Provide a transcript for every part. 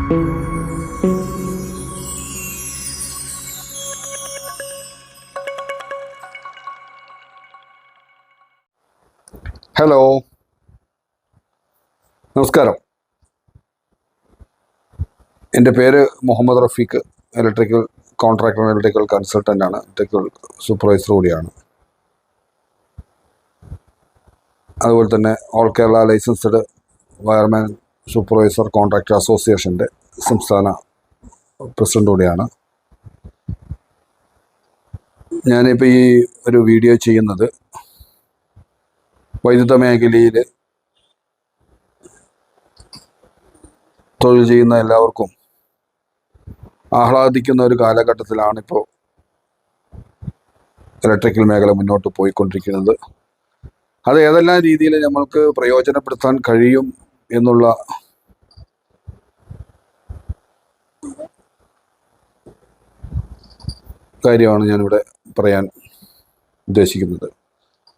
Hello, നമസ്കാരം. എൻ്റെ പേര് Muhammad Rafeeq. Electrical contractor, electrical കൺസൾട്ടൻ്റാണ്, ഇലക്ട്രിക്കൽ സൂപ്പർവൈസർ കൂടിയാണ്. അതുപോലെ തന്നെ all Kerala licensed wireman supervisor contractor അസോസിയേഷൻ്റെ സംസ്ഥാന പ്രസിഡന്റ് കൂടിയാണ്. ഞാനിപ്പോൾ ഈ ഒരു വീഡിയോ ചെയ്യുന്നത് വൈദ്യുത മേഖലയിൽ തൊഴിൽ ചെയ്യുന്ന എല്ലാവർക്കും ആഹ്ലാദിക്കുന്ന ഒരു കാലഘട്ടത്തിലാണിപ്പോൾ ഇലക്ട്രിക്കൽ മേഖല മുന്നോട്ട് പോയിക്കൊണ്ടിരിക്കുന്നത്. അത് ഏതെല്ലാം രീതിയിൽ നമ്മൾക്ക് പ്രയോജനപ്പെടുത്താൻ കഴിയും എന്നുള്ള കാര്യമാണ് ഞാനിവിടെ പറയാൻ ഉദ്ദേശിക്കുന്നത്.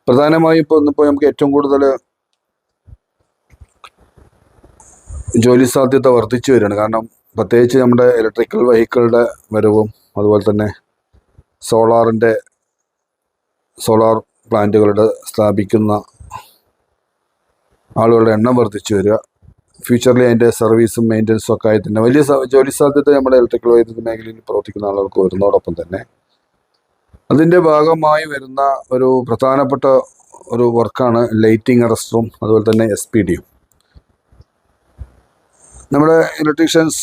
പ്രധാനമായും ഇന്നിപ്പോൾ നമുക്ക് ഏറ്റവും കൂടുതൽ ജോലി സാധ്യത വർദ്ധിച്ചു വരികയാണ്. കാരണം പ്രത്യേകിച്ച് നമ്മുടെ ഇലക്ട്രിക്കൽ വെഹിക്കിളുടെ വരവും അതുപോലെ തന്നെ സോളാർ പ്ലാന്റുകളുടെ സ്ഥാപിക്കുന്ന ആളുകളുടെ എണ്ണം വർദ്ധിച്ചു വരിക. ഫ്യൂച്ചറിൽ അതിൻ്റെ സർവീസും മെയിൻ്റനൻസും ഒക്കെ ആയി തന്നെ വലിയ ജോലി സാധ്യത നമ്മുടെ ഇലക്ട്രിക്കൽ വൈദ്യുത മേഖലയിൽ പ്രവർത്തിക്കുന്ന ആളുകൾക്ക് വരുന്നതോടൊപ്പം തന്നെ അതിൻ്റെ ഭാഗമായി വരുന്ന ഒരു പ്രധാനപ്പെട്ട ഒരു വർക്കാണ് ലൈറ്റിംഗ് അറസ്റ്ററും അതുപോലെ തന്നെ SPD-യും. നമ്മുടെ ഇലക്ട്രീഷ്യൻസ്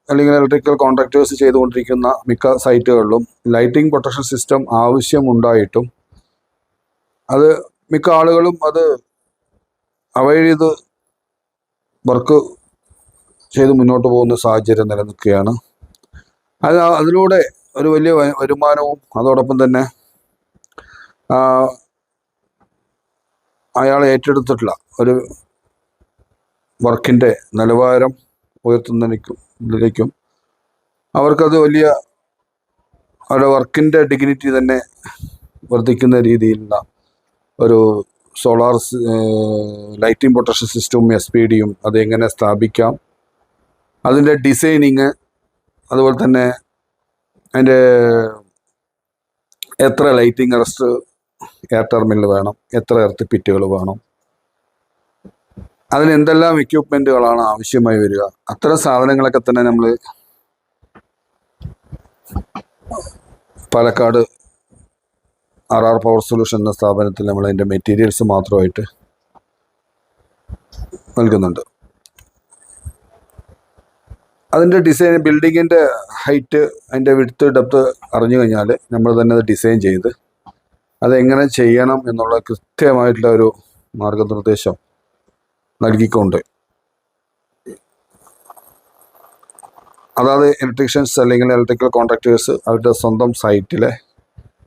അല്ലെങ്കിൽ ഇലക്ട്രിക്കൽ കോൺട്രാക്ടേഴ്സ് ചെയ്തുകൊണ്ടിരിക്കുന്ന മിക്ക സൈറ്റുകളിലും ലൈറ്റിംഗ് പ്രൊട്ടക്ഷൻ സിസ്റ്റം ആവശ്യമുണ്ടായിട്ടും അത് മിക്ക ആളുകളും അത് അവോയ്ഡ് ചെയ്ത് വർക്ക് ചെയ്ത് മുന്നോട്ട് പോകുന്ന സാഹചര്യം നിലനിൽക്കുകയാണ്. അതിലൂടെ ഒരു വലിയ വരുമാനവും അതോടൊപ്പം തന്നെ അയാൾ ഏറ്റെടുത്തിട്ടുള്ള ഒരു വർക്കിൻ്റെ നിലവാരം ഉയർത്തുന്നതിലേക്കും അവർക്കത് വലിയ അവരുടെ വർക്കിൻ്റെ ഡിഗ്നിറ്റി തന്നെ വർദ്ധിക്കുന്ന രീതിയിലുള്ള ഒരു സോളാർ ലൈറ്റിംഗ് പ്രൊട്ടക്ഷൻ സിസ്റ്റവും SPD-യും അതെങ്ങനെ സ്ഥാപിക്കാം, അതിൻ്റെ ഡിസൈനിങ്, അതുപോലെ തന്നെ അതിൻ്റെ എത്ര ലൈറ്റിംഗ് അറസ്റ്റ് എയർ ടെർമിനൽ വേണം, എത്ര എർത്ത് പിറ്റുകൾ വേണം, അതിന് എന്തെല്ലാം എക്യുപ്മെൻറ്റുകളാണ് ആവശ്യമായി വരിക, അത്തരം സാധനങ്ങളൊക്കെ തന്നെ നമ്മൾ പാലക്കാട് RR പവർ സൊല്യൂഷൻ എന്ന സ്ഥാപനത്തിൽ നമ്മൾ അതിൻ്റെ മെറ്റീരിയൽസ് മാത്രമായിട്ട് നൽകുന്നുണ്ട്. അതിൻ്റെ ഡിസൈൻ, ബിൽഡിങ്ങിൻ്റെ ഹൈറ്റ്, അതിൻ്റെ വിഡ്ത്ത്, ഡെപ്ത് അറിഞ്ഞു കഴിഞ്ഞാൽ നമ്മൾ തന്നെ അത് ഡിസൈൻ ചെയ്ത് അതെങ്ങനെ ചെയ്യണം എന്നുള്ള കൃത്യമായിട്ടുള്ള ഒരു മാർഗനിർദ്ദേശം നൽകിക്കൊണ്ട് അതായത് ഇലക്ട്രീഷ്യൻസ് അല്ലെങ്കിൽ ഇലക്ട്രിക്കൽ കോൺട്രാക്ടേഴ്സ് അവരുടെ സ്വന്തം സൈറ്റിലെ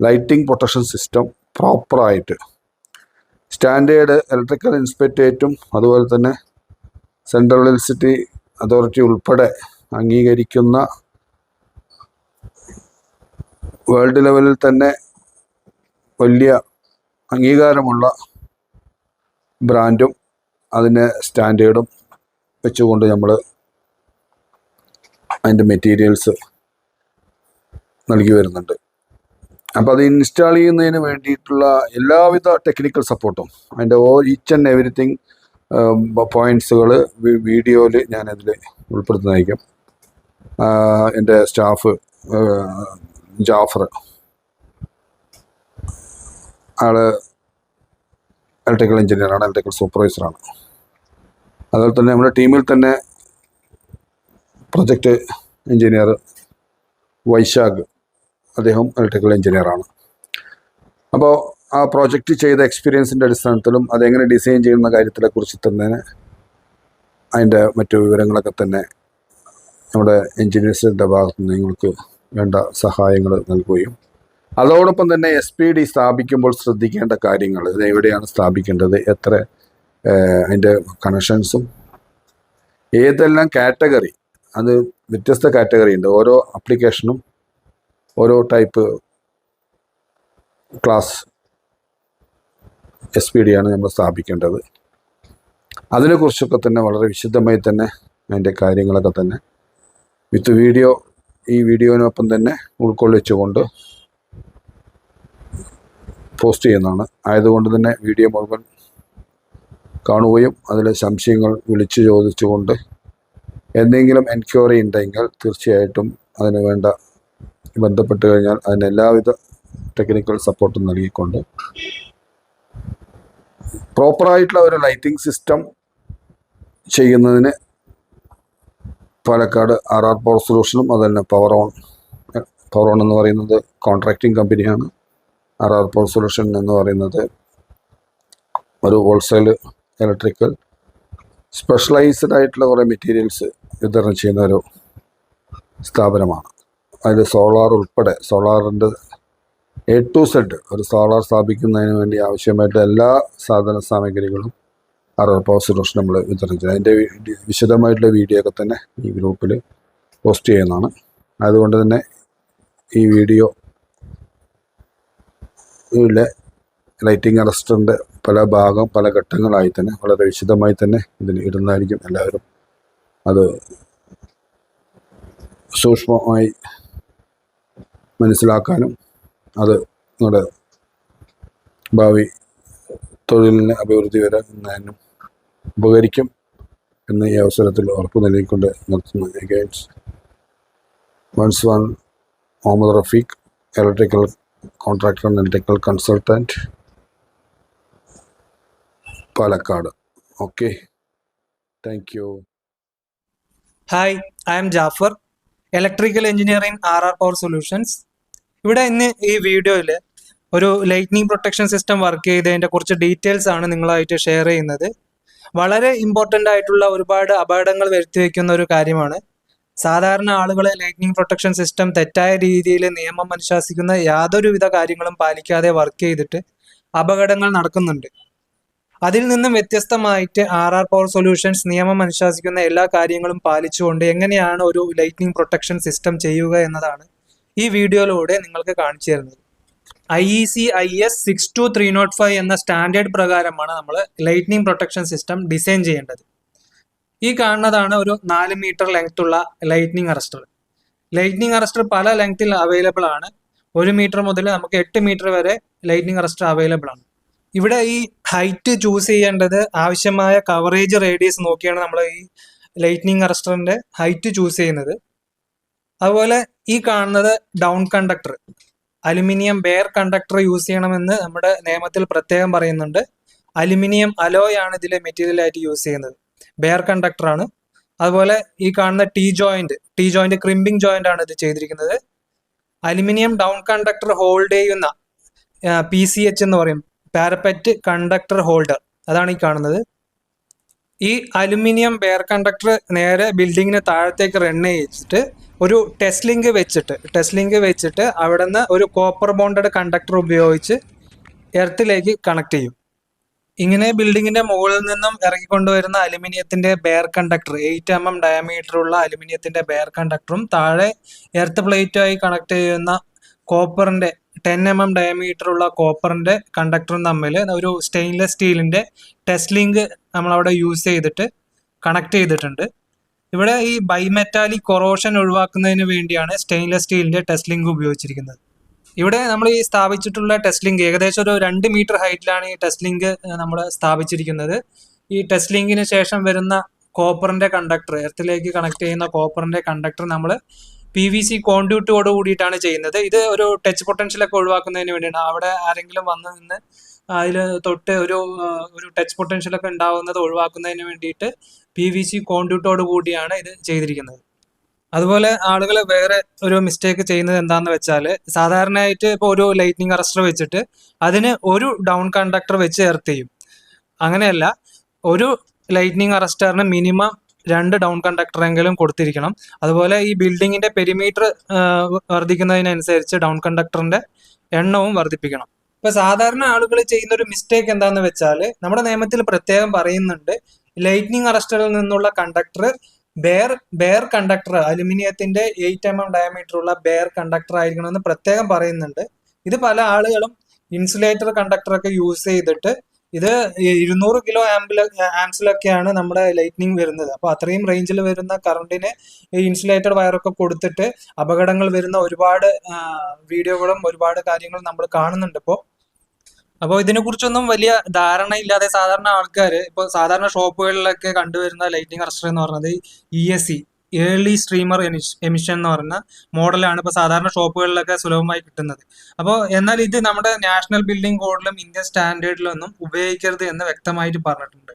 ലൈറ്റിംഗ് പ്രൊട്ടക്ഷൻ സിസ്റ്റം പ്രോപ്പറായിട്ട് സ്റ്റാൻഡേർഡ് ഇലക്ട്രിക്കൽ ഇൻസ്പെക്ടറേറ്റും അതുപോലെ തന്നെ സെൻട്രൽ ഇലക്ട്രിസിറ്റി അതോറിറ്റി ഉൾപ്പെടെ അംഗീകരിക്കുന്ന വേൾഡ് ലെവലിൽ തന്നെ വലിയ അംഗീകാരമുള്ള ബ്രാൻഡും അതിൻ്റെ സ്റ്റാൻഡേർഡും വെച്ചുകൊണ്ട് നമ്മൾ അതിൻ്റെ മെറ്റീരിയൽസ് നൽകി വരുന്നുണ്ട്. അപ്പോൾ അത് ഇൻസ്റ്റാൾ ചെയ്യുന്നതിന് വേണ്ടിയിട്ടുള്ള എല്ലാവിധ ടെക്നിക്കൽ സപ്പോർട്ടും അതിൻ്റെ ഈച്ച് ആൻഡ് എവരിത്തിങ് പോയിൻറ്റ്സുകൾ വീഡിയോയിൽ ഞാനതിൽ ഉൾപ്പെടുത്തുന്നതായിരിക്കും. എൻ്റെ സ്റ്റാഫ് ജാഫർ, ആൾ ഇലക്ട്രിക്കൽ എഞ്ചിനീയറാണ്, ഇലക്ട്രിക്കൽ സൂപ്പർവൈസറാണ്. അതുപോലെ തന്നെ നമ്മുടെ ടീമിൽ തന്നെ പ്രൊജക്റ്റ് എഞ്ചിനീയർ വൈശാഖ്, അദ്ദേഹം ഇലക്ട്രിക്കൽ എഞ്ചിനീയറാണ്. അപ്പോൾ ആ പ്രോജക്റ്റ് ചെയ്ത എക്സ്പീരിയൻസിൻ്റെ അടിസ്ഥാനത്തിലും അതെങ്ങനെ ഡിസൈൻ ചെയ്യുന്ന കാര്യത്തിനെക്കുറിച്ച് തന്നെ അതിൻ്റെ മറ്റു വിവരങ്ങളൊക്കെ തന്നെ നമ്മുടെ എഞ്ചിനീയേഴ്സിൻ്റെ ഭാഗത്തു നിന്ന് നിങ്ങൾക്ക് വേണ്ട സഹായങ്ങൾ നൽകുകയും അതോടൊപ്പം തന്നെ SPD സ്ഥാപിക്കുമ്പോൾ ശ്രദ്ധിക്കേണ്ട കാര്യങ്ങൾ, ഇത് എവിടെയാണ് സ്ഥാപിക്കേണ്ടത്, എത്ര അതിൻ്റെ കണക്ഷൻസും, ഏതെല്ലാം കാറ്റഗറി, അത് വ്യത്യസ്ത കാറ്റഗറി ഉണ്ട്. ഓരോ ആപ്ലിക്കേഷനും ഓരോ ടൈപ്പ് ക്ലാസ് SPD-യാണ് നമ്മൾ സ്ഥാപിക്കേണ്ടത്. അതിനെക്കുറിച്ചൊക്കെ തന്നെ വളരെ വിശദമായി തന്നെ അതിൻ്റെ കാര്യങ്ങളൊക്കെ തന്നെ വിത്ത് വീഡിയോ ഈ വീഡിയോനൊപ്പം തന്നെ ഉൾക്കൊള്ളിച്ചുകൊണ്ട് പോസ്റ്റ് ചെയ്യുന്നതാണ്. ആയതുകൊണ്ട് തന്നെ വീഡിയോ മുഴുവൻ കാണുകയും അതിലെ സംശയങ്ങൾ വിളിച്ചു ചോദിച്ചുകൊണ്ട് എന്തെങ്കിലും എൻക്വയറി ഉണ്ടെങ്കിൽ തീർച്ചയായിട്ടും അതിന് വേണ്ട ബന്ധപ്പെട്ട് കഴിഞ്ഞാൽ അതിന് എല്ലാവിധ ടെക്നിക്കൽ സപ്പോർട്ടും നൽകിക്കൊണ്ട് പ്രോപ്പറായിട്ടുള്ള ഒരു ലൈറ്റിംഗ് സിസ്റ്റം ചെയ്യുന്നതിന് പാലക്കാട് RR പവർ സൊല്യൂഷനും അതുതന്നെ പവർ ഓൺ എന്ന് പറയുന്നത് കോൺട്രാക്റ്റിംഗ് കമ്പനിയാണ്. RR പവർ സൊല്യൂഷൻ എന്ന് പറയുന്നത് ഒരു ഹോൾസെയിൽ ഇലക്ട്രിക്കൽ സ്പെഷ്യലൈസ്ഡ് ആയിട്ടുള്ള കുറേ മെറ്റീരിയൽസ് വിതരണം ചെയ്യുന്ന ഒരു സ്ഥാപനമാണ്. അതിൽ സോളാർ ഉൾപ്പെടെ സോളാറിൻ്റെ A to Z ഒരു സോളാർ സ്ഥാപിക്കുന്നതിന് വേണ്ടി ആവശ്യമായിട്ട് എല്ലാ സാധന സാമഗ്രികളും RR പവർ സൊല്യൂഷൻ നമ്മൾ വിതരണം ചെയ്യുന്നത്. അതിൻ്റെ വിശദമായിട്ടുള്ള വീഡിയോ ഒക്കെ തന്നെ ഈ ഗ്രൂപ്പിൽ പോസ്റ്റ് ചെയ്യുന്നതാണ്. അതുകൊണ്ട് തന്നെ ഈ വീഡിയോ ലൈറ്റിംഗ് അറസ്റ്ററിൻ്റെ പല ഭാഗം പല ഘട്ടങ്ങളായി തന്നെ വളരെ വിശദമായി തന്നെ ഇതിൽ ഇടുന്നതായിരിക്കും. എല്ലാവരും അത് സൂക്ഷ്മമായി മനസ്സിലാക്കാനും അത് നിങ്ങളുടെ ഭാവി തൊഴിലിന് അഭിവൃദ്ധി വരുന്നതിനും ഉപകരിക്കും എന്ന് ഈ അവസരത്തിൽ ഉറപ്പു നൽകിക്കൊണ്ട് നിർത്തുന്നു. Against Muhammad Rafeeq, electrical contractor and electrical consultant, Palakkad. Okay, thank you. Hi, I'm Jafar, electrical engineer in RR power solutions. ഇവിടെ ഇന്ന് ഈ വീഡിയോയിൽ ഒരു ലൈറ്റ്നിങ് പ്രൊട്ടക്ഷൻ സിസ്റ്റം വർക്ക് ചെയ്തതിൻ്റെ കുറച്ച് ഡീറ്റെയിൽസ് ആണ് നിങ്ങളായിട്ട് ഷെയർ ചെയ്യുന്നത്. വളരെ ഇമ്പോർട്ടൻ്റ് ആയിട്ടുള്ള ഒരുപാട് അപകടങ്ങൾ വരുത്തി വയ്ക്കുന്ന ഒരു കാര്യമാണ്. സാധാരണ ആളുകൾ ലൈറ്റ്നിങ് പ്രൊട്ടക്ഷൻ സിസ്റ്റം തെറ്റായ രീതിയിൽ നിയമം അനുശാസിക്കുന്ന യാതൊരുവിധ കാര്യങ്ങളും പാലിക്കാതെ വർക്ക് ചെയ്തിട്ട് അപകടങ്ങൾ നടക്കുന്നുണ്ട്. അതിൽ നിന്നും വ്യത്യസ്തമായിട്ട് RR പവർ സൊല്യൂഷൻസ് നിയമം അനുശാസിക്കുന്ന എല്ലാ കാര്യങ്ങളും പാലിച്ചുകൊണ്ട് എങ്ങനെയാണ് ഒരു ലൈറ്റ്നിങ് പ്രൊട്ടക്ഷൻ സിസ്റ്റം ചെയ്യുക എന്നതാണ് ഈ വീഡിയോയിലൂടെ നിങ്ങൾക്ക് കാണിച്ചു തരുന്നത്. IEC IS 62305 എന്ന സ്റ്റാൻഡേർഡ് പ്രകാരമാണ് നമ്മൾ ലൈറ്റ്നിങ് പ്രൊട്ടക്ഷൻ സിസ്റ്റം ഡിസൈൻ ചെയ്യേണ്ടത്. ഈ കാണുന്നതാണ് ഒരു 4 മീറ്റർ ലെങ്ത് ഉള്ള ലൈറ്റ്നിങ് അറസ്റ്റർ. ലൈറ്റ്നിങ് അറസ്റ്റർ പല ലെങ്ത്തിൽ അവൈലബിൾ ആണ്. 1 മീറ്റർ മുതൽ നമുക്ക് 8 മീറ്റർ വരെ ലൈറ്റ്നിങ് അറസ്റ്റർ അവൈലബിൾ ആണ്. ഇവിടെ ഈ ഹൈറ്റ് ചൂസ് ചെയ്യേണ്ടത് ആവശ്യമായ കവറേജ് റേഡിയസ് നോക്കിയാണ് നമ്മൾ ഈ ലൈറ്റ്നിങ് അറസ്റ്ററിന്റെ ഹൈറ്റ് ചൂസ് ചെയ്യുന്നത്. അതുപോലെ ഈ കാണുന്നത് down conductor, aluminium bare conductor use ചെയ്യണമെന്ന് നമ്മുടെ നിയമത്തിൽ പ്രത്യേകം പറയുന്നുണ്ട്. അലുമിനിയം അലോയ് ആണ് ഇതിലെ മെറ്റീരിയൽ ആയിട്ട് യൂസ് ചെയ്യുന്നത്, ബെയർ കണ്ടക്ടർ ആണ്. അതുപോലെ ഈ കാണുന്ന ടി ജോയിന്റ് ക്രിമ്പിംഗ് ജോയിന്റ് ആണ് ഇത് ചെയ്തിരിക്കുന്നത്. അലുമിനിയം ഡൗൺ കണ്ടക്ടർ ഹോൾഡ് ചെയ്യുന്ന PCH എന്ന് പറയും, പാരപ്പറ്റ് കണ്ടക്ടർ ഹോൾഡർ, അതാണ് ഈ കാണുന്നത്. ഈ അലുമിനിയം ബെയർ കണ്ടക്ടർ നേരെ ബിൽഡിങ്ങിന് താഴത്തേക്ക് റൺ ചെയ്തിട്ട് ഒരു ടെസ്റ്റ് ലിങ്ക് വെച്ചിട്ട് അവിടെ നിന്ന് ഒരു കോപ്പർ ബോണ്ടഡ് കണ്ടക്ടർ ഉപയോഗിച്ച് എർത്തിലേക്ക് കണക്ട് ചെയ്യും. ഇങ്ങനെ ബിൽഡിങ്ങിന്റെ മുകളിൽ നിന്നും ഇറക്കിക്കൊണ്ടുവരുന്ന അലുമിനിയത്തിന്റെ ബെയർ കണ്ടക്ടർ 8 mm ഡയമീറ്റർ ഉള്ള അലുമിനിയത്തിന്റെ ബെയർ കണ്ടക്ടറും താഴെ എർത്ത് പ്ലേറ്റുമായി കണക്ട് ചെയ്യുന്ന കോപ്പറിന്റെ 10 mm ഡയമീറ്റർ ഉള്ള കോപ്പറിന്റെ കണ്ടക്ടറും തമ്മിൽ ഒരു സ്റ്റെയിൻലെസ് സ്റ്റീലിന്റെ ടെസ്റ്റ് ലിങ്ക് നമ്മളവിടെ യൂസ് ചെയ്തിട്ട് കണക്ട് ചെയ്തിട്ടുണ്ട്. ഇവിടെ ഈ ബൈമെറ്റാലിക് കൊറോഷൻ ഒഴിവാക്കുന്നതിന് വേണ്ടിയാണ് സ്റ്റെയിൻലെസ് സ്റ്റീലിന്റെ ടെസ്റ്റ് ലിങ്ക് ഉപയോഗിച്ചിരിക്കുന്നത്. ഇവിടെ നമ്മൾ ഈ സ്ഥാപിച്ചിട്ടുള്ള ടെസ്റ്റ് ലിങ്ക് ഏകദേശം ഒരു 2 മീറ്റർ ഹൈറ്റിലാണ് ഈ ടെസ്റ്റ് ലിങ്ക് നമ്മൾ സ്ഥാപിച്ചിരിക്കുന്നത്. ഈ ടെസ്റ്റ് ലിങ്കിന് ശേഷം വരുന്ന കോപ്പറിന്റെ കണ്ടക്ടർ, എർത്തിലേക്ക് കണക്ട് ചെയ്യുന്ന കോപ്പറിന്റെ കണ്ടക്ടർ നമ്മൾ PVC കോൺഡ്യൂട്ടോട് കൂടിയിട്ടാണ് ചെയ്യുന്നത്. ഇത് ഒരു ടച്ച് പൊട്ടൻഷ്യലൊക്കെ ഒഴിവാക്കുന്നതിന് വേണ്ടിയാണ്. അവിടെ ആരെങ്കിലും വന്ന് നിന്ന് അതിൽ തൊട്ട് ഒരു ടച്ച് പൊട്ടൻഷ്യലൊക്കെ ഉണ്ടാവുന്നത് ഒഴിവാക്കുന്നതിന് വേണ്ടിയിട്ട് PVC കോൺഡ്യൂട്ടോട് കൂടിയാണ് ഇത് ചെയ്തിരിക്കുന്നത്. അതുപോലെ ആളുകൾ വേറെ ഒരു മിസ്റ്റേക്ക് ചെയ്യുന്നത് എന്താണെന്ന് വെച്ചാൽ, സാധാരണയായിട്ട് ഇപ്പോൾ ഒരു ലൈറ്റ്നിങ് അറസ്റ്റർ വെച്ചിട്ട് അതിന് ഒരു ഡൗൺ കണ്ടക്ടർ വെച്ച് എർത്ത് ചെയ്യും. അങ്ങനെയല്ല, ഒരു ലൈറ്റ്നിങ് അറസ്റ്ററിന് മിനിമം 2 ഡൗൺ കണ്ടക്ടറെങ്കിലും കൊടുത്തിരിക്കണം. അതുപോലെ ഈ ബിൽഡിങ്ങിന്റെ പെരിമീറ്റർ വർദ്ധിക്കുന്നതിനനുസരിച്ച് ഡൗൺ കണ്ടക്ടറിന്റെ എണ്ണവും വർദ്ധിപ്പിക്കണം. ഇപ്പൊ സാധാരണ ആളുകൾ ചെയ്യുന്ന ഒരു മിസ്റ്റേക്ക് എന്താന്ന് വെച്ചാൽ, നമ്മുടെ നിയമത്തിൽ പ്രത്യേകം പറയുന്നുണ്ട് ലൈറ്റ്നിങ് അറസ്റ്ററിൽ നിന്നുള്ള കണ്ടക്ടർ ബെയർ കണ്ടക്ടർ, അലുമിനിയത്തിന്റെ 8 mm ഡയമീറ്റർ ഉള്ള ബെയർ കണ്ടക്ടർ ആയിരിക്കണമെന്ന് പ്രത്യേകം പറയുന്നുണ്ട്. ഇത് പല ആളുകളും ഇൻസുലേറ്റർ കണ്ടക്ടർ ഒക്കെ യൂസ് ചെയ്തിട്ട് ഇത് 200 കിലോ ആംസിലൊക്കെയാണ് നമ്മുടെ ലൈറ്റ്നിങ് വരുന്നത്. അപ്പോൾ അത്രയും റേഞ്ചിൽ വരുന്ന കറണ്ടിന് ഈ ഇൻസുലേറ്റഡ് വയറൊക്കെ കൊടുത്തിട്ട് അപകടങ്ങൾ വരുന്ന ഒരുപാട് വീഡിയോകളും ഒരുപാട് കാര്യങ്ങളും നമ്മൾ കാണുന്നുണ്ട് ഇപ്പോൾ. അപ്പോൾ ഇതിനെക്കുറിച്ചൊന്നും വലിയ ധാരണ ഇല്ലാതെ സാധാരണ ആൾക്കാർ ഇപ്പോൾ സാധാരണ ഷോപ്പുകളിലൊക്കെ കണ്ടുവരുന്ന ലൈറ്റിംഗ് അറസ്റ്റർ എന്ന് പറയുന്നത് ESC, ഏർലി സ്ട്രീമർ എമിഷൻ എന്ന് പറഞ്ഞ മോഡലാണ് ഇപ്പോൾ സാധാരണ ഷോപ്പുകളിലൊക്കെ സുലഭമായി കിട്ടുന്നത്. അപ്പോൾ എന്നാൽ ഇത് നമ്മുടെ നാഷണൽ ബിൽഡിംഗ് കോഡിലും ഇന്ത്യൻ സ്റ്റാൻഡേർഡിലൊന്നും ഉപയോഗിക്കരുത് എന്ന് വ്യക്തമായിട്ട് പറഞ്ഞിട്ടുണ്ട്.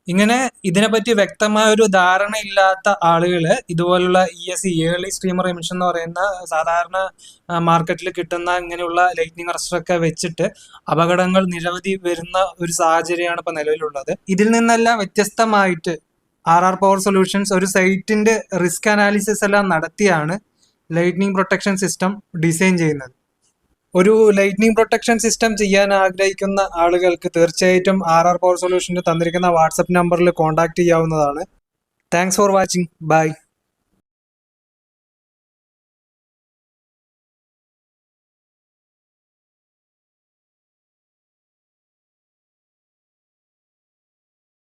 ഇങ്ങനെ ഇതിനെപ്പറ്റി വ്യക്തമായ ഒരു ധാരണ ഇല്ലാത്ത ആളുകൾ ഇതുപോലുള്ള ESC, ഏർലി സ്ട്രീമർ എമിഷൻ എന്ന് പറയുന്ന സാധാരണ മാർക്കറ്റിൽ കിട്ടുന്ന ഇങ്ങനെയുള്ള ലൈറ്റ്നിങ് അറസ്റ്ററൊക്കെ വെച്ചിട്ട് അപകടങ്ങൾ നിരവധി വരുന്ന ഒരു സാഹചര്യമാണ് ഇപ്പോൾ നിലവിലുള്ളത്. ഇതിൽ നിന്നെല്ലാം വ്യത്യസ്തമായിട്ട് RR പവർ സൊല്യൂഷൻസ് ഒരു സൈറ്റിന്റെ റിസ്ക് അനാലിസിസ് എല്ലാം നടത്തിയാണ് ലൈറ്റ്നിങ് പ്രൊട്ടക്ഷൻ സിസ്റ്റം ഡിസൈൻ ചെയ്യുന്നത്. ഒരു ലൈറ്റ്നിങ് പ്രൊട്ടക്ഷൻ സിസ്റ്റം ചെയ്യാൻ ആഗ്രഹിക്കുന്ന ആളുകൾക്ക് തീർച്ചയായിട്ടും RR പവർ സൊല്യൂഷന് തന്നിരിക്കുന്ന വാട്സപ്പ് നമ്പറിൽ കോൺടാക്ട് ചെയ്യാവുന്നതാണ്. Thanks for watching. ബൈ.